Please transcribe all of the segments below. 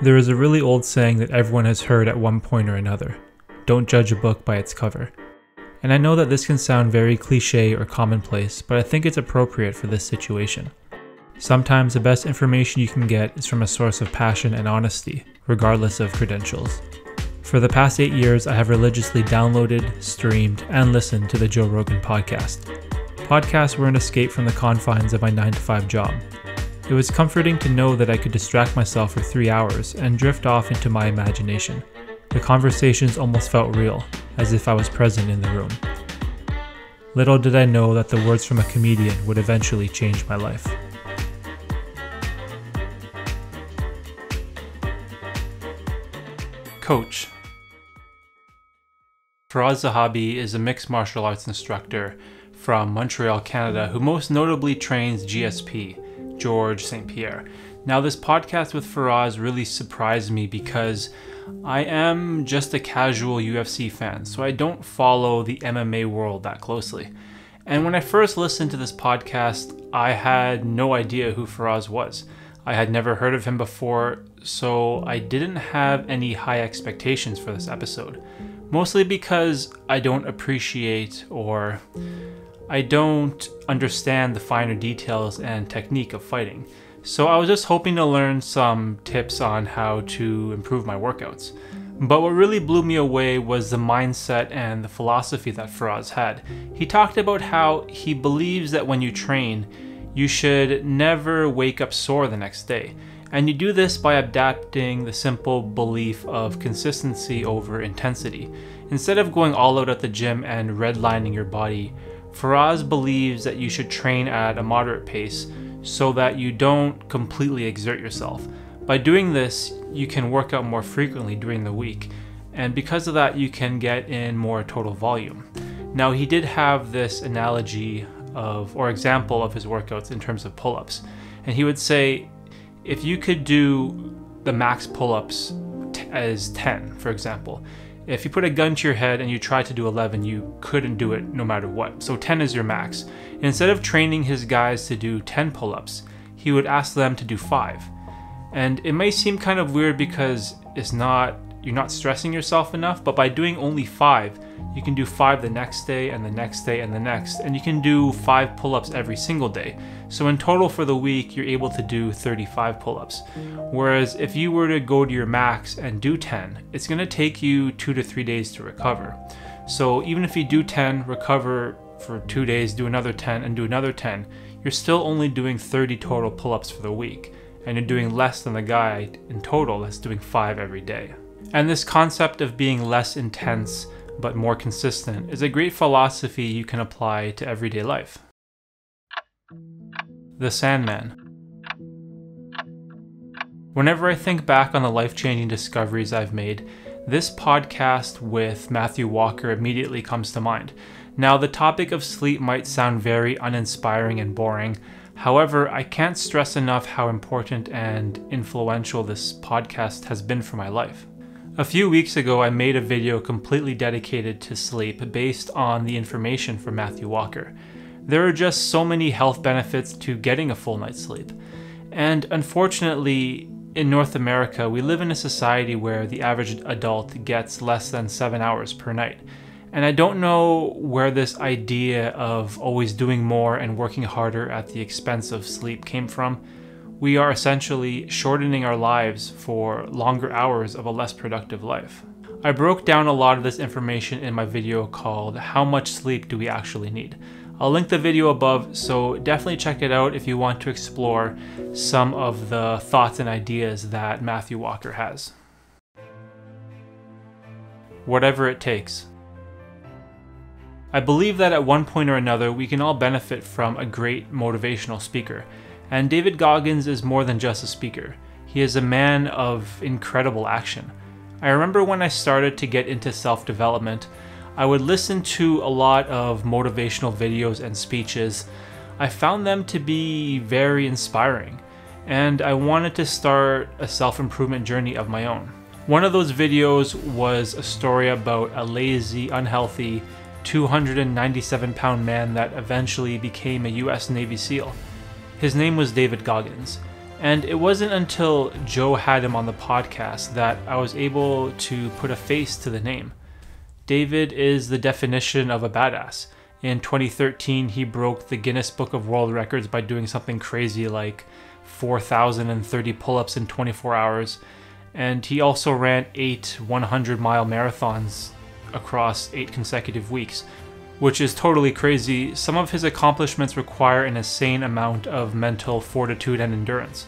There is a really old saying that everyone has heard at one point or another: don't judge a book by its cover. And I know that this can sound very cliche or commonplace, but I think it's appropriate for this situation. Sometimes the best information you can get is from a source of passion and honesty, regardless of credentials. For the past 8 years, I have religiously downloaded, streamed, and listened to the Joe Rogan podcast. Podcasts were an escape from the confines of my 9-to-5 job. It was comforting to know that I could distract myself for 3 hours and drift off into my imagination. The conversations almost felt real, as if I was present in the room. Little did I know that the words from a comedian would eventually change my life. Coach. Firas Zahabi is a mixed martial arts instructor from Montreal, Canada, who most notably trains GSP, George St. Pierre. Now, this podcast with Firas really surprised me because I am just a casual UFC fan, so I don't follow the MMA world that closely. And when I first listened to this podcast, I had no idea who Firas was. I had never heard of him before, so I didn't have any high expectations for this episode. Mostly because I don't appreciate or I don't understand the finer details and technique of fighting. So I was just hoping to learn some tips on how to improve my workouts. But what really blew me away was the mindset and the philosophy that Firas had. He talked about how he believes that when you train, you should never wake up sore the next day. And you do this by adapting the simple belief of consistency over intensity. Instead of going all out at the gym and redlining your body, Firas believes that you should train at a moderate pace so that you don't completely exert yourself. By doing this, you can work out more frequently during the week, and because of that, you can get in more total volume. Now, he did have this analogy or example of his workouts in terms of pull-ups, and he would say, if you could do the max pull-ups as 10, for example, if you put a gun to your head and you tried to do 11, you couldn't do it no matter what. So 10 is your max. And instead of training his guys to do 10 pull-ups, he would ask them to do 5. And it may seem kind of weird because you're not stressing yourself enough, but by doing only 5, you can do 5 the next day and the next day and the next, and you can do 5 pull-ups every single day. So in total for the week, you're able to do 35 pull-ups. Whereas if you were to go to your max and do 10, it's going to take you 2 to 3 days to recover. So even if you do 10, recover for 2 days, do another 10, and do another 10, you're still only doing 30 total pull-ups for the week. And you're doing less than the guy in total that's doing 5 every day. And this concept of being less intense but more consistent is a great philosophy you can apply to everyday life. The Sandman. Whenever I think back on the life-changing discoveries I've made, this podcast with Matthew Walker immediately comes to mind. Now, the topic of sleep might sound very uninspiring and boring. However, I can't stress enough how important and influential this podcast has been for my life. A few weeks ago, I made a video completely dedicated to sleep based on the information from Matthew Walker. There are just so many health benefits to getting a full night's sleep. And unfortunately, in North America, we live in a society where the average adult gets less than 7 hours per night. And I don't know where this idea of always doing more and working harder at the expense of sleep came from. We are essentially shortening our lives for longer hours of a less productive life. I broke down a lot of this information in my video called How Much Sleep Do We Actually Need? I'll link the video above, so definitely check it out if you want to explore some of the thoughts and ideas that Matthew Walker has. Whatever it takes. I believe that at one point or another we can all benefit from a great motivational speaker. And David Goggins is more than just a speaker. He is a man of incredible action. I remember when I started to get into self-development, I would listen to a lot of motivational videos and speeches. I found them to be very inspiring, and I wanted to start a self-improvement journey of my own. One of those videos was a story about a lazy, unhealthy, 297-pound man that eventually became a US Navy SEAL. His name was David Goggins, And it wasn't until Joe had him on the podcast that I was able to put a face to the name. David is the definition of a badass. In 2013, he broke the Guinness Book of World Records by doing something crazy like 4,030 pull-ups in 24 hours. And he also ran 8 100-mile marathons across 8 consecutive weeks, which is totally crazy. Some of his accomplishments require an insane amount of mental fortitude and endurance.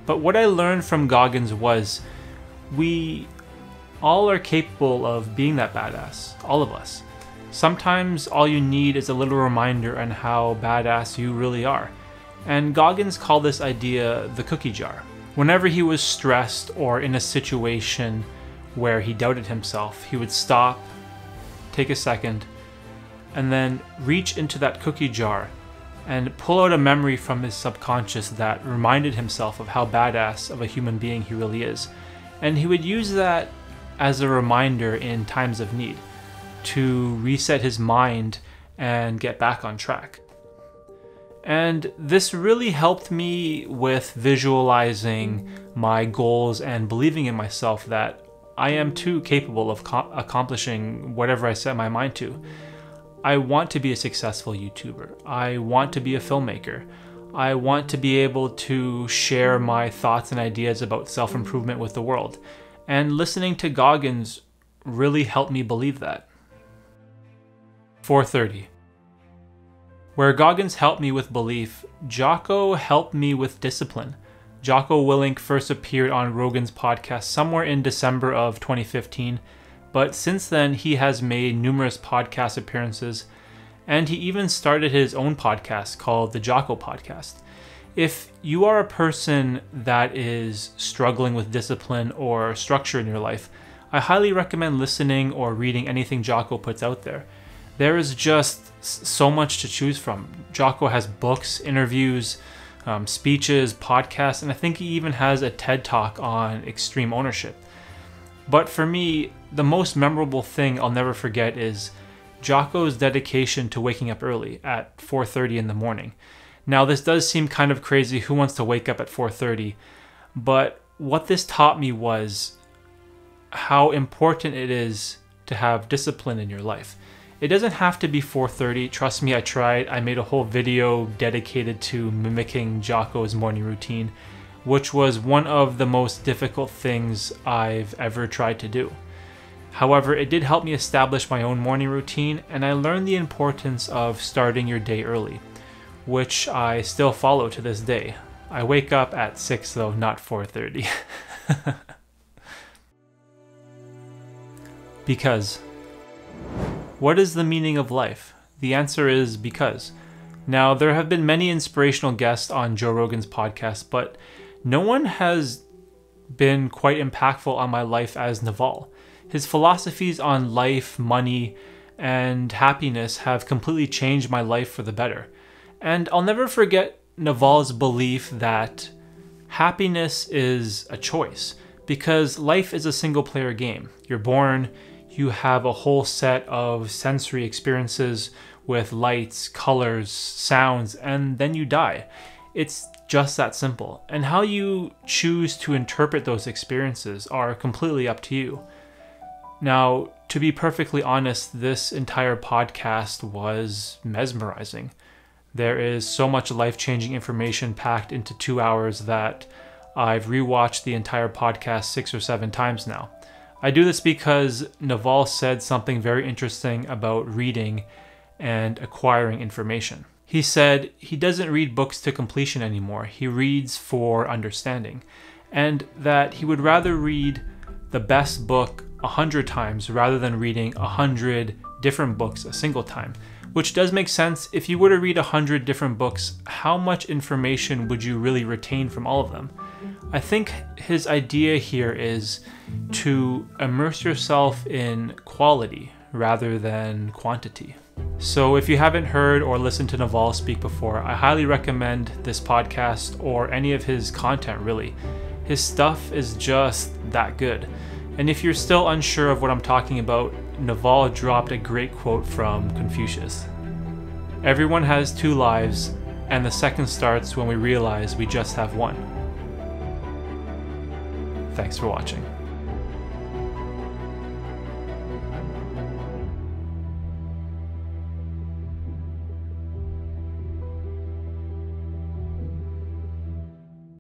But what I learned from Goggins was we all are capable of being that badass, all of us. Sometimes all you need is a little reminder on how badass you really are. And Goggins called this idea the cookie jar. Whenever he was stressed or in a situation where he doubted himself, he would stop, take a second, and then reach into that cookie jar and pull out a memory from his subconscious that reminded himself of how badass of a human being he really is. And he would use that as a reminder in times of need to reset his mind and get back on track. And this really helped me with visualizing my goals and believing in myself that I am too capable of accomplishing whatever I set my mind to. I want to be a successful YouTuber. I want to be a filmmaker. I want to be able to share my thoughts and ideas about self-improvement with the world. And listening to Goggins really helped me believe that. 4:30. Where Goggins helped me with belief, Jocko helped me with discipline. Jocko Willink first appeared on Rogan's podcast somewhere in December of 2015, but since then he has made numerous podcast appearances, and he even started his own podcast called the Jocko Podcast. If you are a person that is struggling with discipline or structure in your life, I highly recommend listening or reading anything Jocko puts out there. There is just so much to choose from. Jocko has books, interviews, speeches, podcasts, and I think he even has a TED Talk on extreme ownership. But for me, the most memorable thing I'll never forget is Jocko's dedication to waking up early at 4:30 in the morning. Now, this does seem kind of crazy. Who wants to wake up at 4:30? But what this taught me was how important it is to have discipline in your life. It doesn't have to be 4:30. Trust me, I tried. I made a whole video dedicated to mimicking Jocko's morning routine, which was one of the most difficult things I've ever tried to do. However, it did help me establish my own morning routine, and I learned the importance of starting your day early, which I still follow to this day. I wake up at 6 though, not 4:30. Because. What is the meaning of life? The answer is because. Now, there have been many inspirational guests on Joe Rogan's podcast, but no one has been quite impactful on my life as Naval. His philosophies on life, money, and happiness have completely changed my life for the better. And I'll never forget Naval's belief that happiness is a choice, because life is a single-player game. You're born, you have a whole set of sensory experiences with lights, colors, sounds, and then you die. It's just that simple. And how you choose to interpret those experiences are completely up to you. Now, to be perfectly honest, this entire podcast was mesmerizing. There is so much life-changing information packed into 2 hours that I've rewatched the entire podcast 6 or 7 times now. I do this because Naval said something very interesting about reading and acquiring information. He said he doesn't read books to completion anymore. He reads for understanding, and that he would rather read the best book 100 times rather than reading 100 different books a single time, which does make sense. If you were to read 100 different books, how much information would you really retain from all of them? I think his idea here is to immerse yourself in quality rather than quantity. So if you haven't heard or listened to Naval speak before, I highly recommend this podcast or any of his content really. His stuff is just that good. And if you're still unsure of what I'm talking about, Naval dropped a great quote from Confucius. Everyone has 2 lives, and the second starts when we realize we just have one. Thanks for watching.